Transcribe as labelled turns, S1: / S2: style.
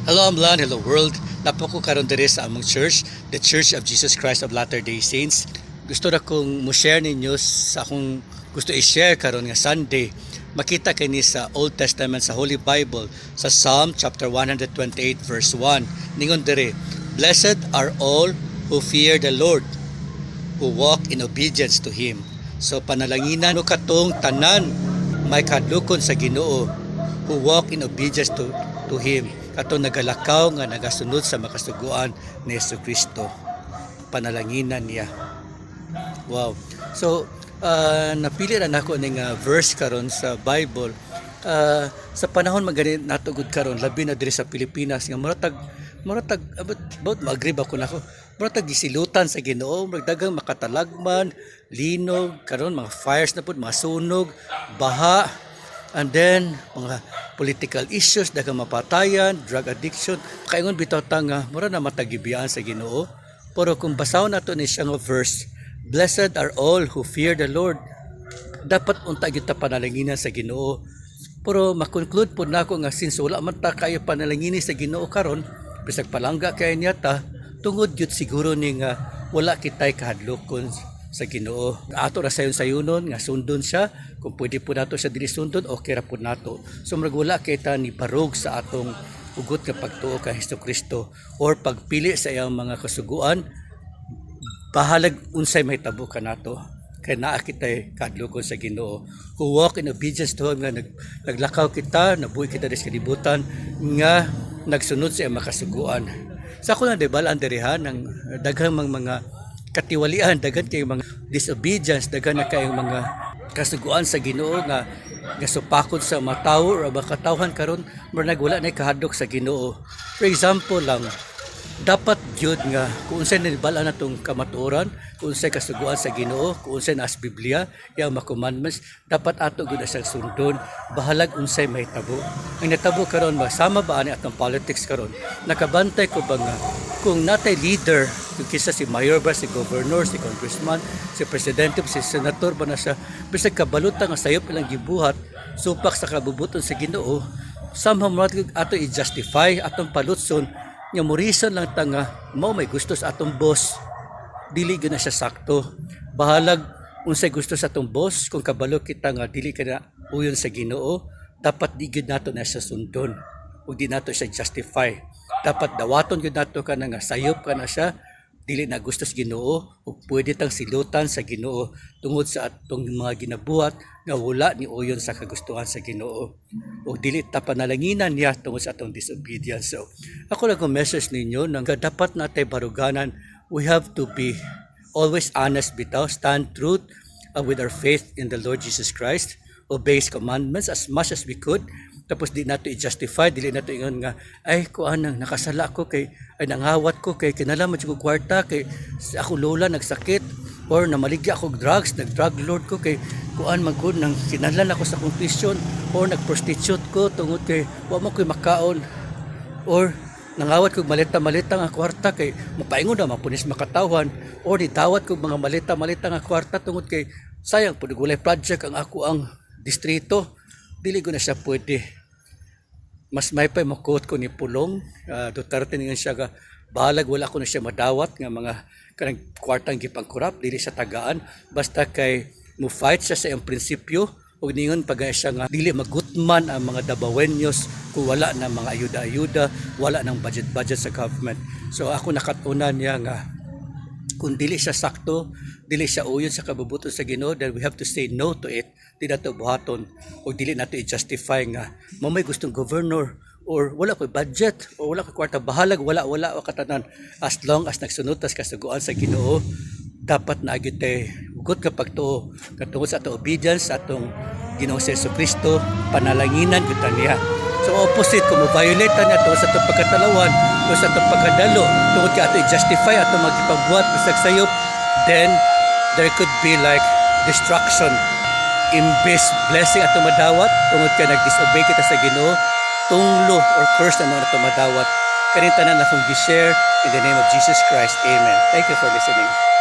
S1: Hello Amlan, hello world. Napo ko karon diri sa among church, the Church of Jesus Christ of Latter-day Saints. Gusto na kong mo-share ninyo sa akong gusto i-share karon nga Sunday. Makita kini sa Old Testament sa Holy Bible sa Psalm chapter 128 verse 1. Ningon diri, "Blessed are all who fear the Lord, who walk in obedience to Him." So panalanginan no katong tanan may kadlukon sa Ginoo, who walk in obedience to Him. Kato nagalakaw nga nagasunod sa makasuguan ni Jesucristo. Panalanginan niya. Wow. So napili ra nako ning verse karon sa Bible. Sa panahon magani natugod karon labi na diri sa Pilipinas nga muratag about mag-agree ako nako. Muratag gisilutan sa Ginoo, daghang makatalagman, linog karon mga fires na pud, mga sunog, baha, and then mga political issues, daghang mapatayan, drug addiction. Kaingon bitaw ta nga mura na matagibiyaan sa Ginoo. Pero kung basahon nato ni siyang verse, "Blessed are all who fear the Lord." Dapat unta gyud ta panalanginan sa Ginoo. Pero makonclude pud nako nga since wala man ta kayo panalangini sa Ginoo karon, bisag palangga kay niya ta, tungod gyud siguro ni nga wala kitay kahadlokon sa Ginoo. Ato ra sayon-sayonon nga sundon siya. Kung pwede po nato siya dili sundon, okay ra po nato. So murag wala kay ta ni barog sa atong ugot nga pagtuo kay Hesukristo or pagpili sa iyang mga kasuguan. Bahalag unsay mahitabo ka nato. Kay naa kitay kadlokon sa Ginoo. Who walk in obedience to Him, nga naglakaw kita, nabuhi kita sa kalibutan, nga nagsunod sa iyang makasuguan. Sa ako na debalaan diriha ng daghang mga katiwalian, daghan kay mga disobedience, daghan na kay mga kasuguan sa Ginoo nga supakod sa mga tawo o makatawhan karon murag wala na kahadlok sa Ginoo. For example lang, dapat gyud nga kung unsay nibala natong kamatuoran, kung unsay kasuguan sa Ginoo, kung unsay nas Biblia, yang mga commandments, dapat ato gyud sa sundon, bahalag unsay mahitabo. Ang natabo karon sama ba ani atong politics karon? Nakabantay ko ba nga kung natay leader, kung kisa si mayor ba, si governor, si congressman, si presidente, si senator ba na siya, bisag kabalutan nga sayop ilang gibuhat, supak sa kabubuton sa Ginoo, somehow ato i-justify atong palutson nga murison lang ta nga mao may gusto sa atong boss, dili gyud na siya sakto. Bahalag unsay gusto sa atong boss, kung kabalo kita nga dili ka na uyon sa Ginoo, dapat di gyud nato na siya sundon ug di nato siya justify. Dapat dawaton gyud nato ka na nga sayop ka na siya, dili na gusto sa Ginoo ug pwede tang silutan sa Ginoo tungod sa atong mga ginabuhat nga wala ni uyon sa kagustuhan sa Ginoo ug dili ta panalanginan niya tungod sa atong disobedience. So ako lang kong message ninyo nang dapat natay baruganan, we have to be always honest bitaw, stand truth with our faith in the Lord Jesus Christ, obey His commandments as much as we could. Tapos di nato i-justify, dili nato ingon nga ay kuan nang nakasala ko kay ay nangawat ko kay kinalaman ko kwarta kay ako lola nagsakit or namaligya ako drugs, nag-drug lord ko kay kuan magud nang kinahanglan ako sa confession or nag-prostitute ko tungod kay wa man koy makaon or nangawat ko malita-malita nga kwarta kay mapaingon na mapunis makatawhan or ditawat ko mga malita-malita nga kwarta tungod kay sayang pud gulay project ang ako ang distrito. Dili ko na siya pwede. Mas may pa makot ko ni Pulong, Duterte nga siya ga bahalag wala ko na siya madawat nga mga kanang kwartang gipangkurap, dili sa tagaan, basta kay mo fight siya sa iyang prinsipyo ug ningon pagaya siya nga dili magutman ang mga Dabawenyos kung wala na mga ayuda-ayuda, wala nang budget sa government. So ako nakatunan niya nga kung dili siya sakto, dili siya uyon sa kabubuton sa Ginoo, then we have to say no to it. Di nato buhaton o dili nato i-justify nga may gustong governor or wala ko'y budget o wala ko'y kwarta, bahalag wala katanan. As long as nagsunod tas kasuguan sa Ginoo, dapat na gyud tay ugot nga pagtuo katungod sa atong obedience sa atong Ginoo sa Jesucristo, panalanginan gyud ta niya. So opposite, kung mo-violate niya tungod sa itong pagkatalawan o sa itong pagkadalo, tungod ka ito i-justify at magipagbuhat bisag sayop, then there could be like destruction. Imbes blessing at madawat, tungod ka nag-disobey kita sa Ginoo, tunglo or curse na mga madawat. Kanin tanan na akong gi-share in the name of Jesus Christ. Amen. Thank you for listening.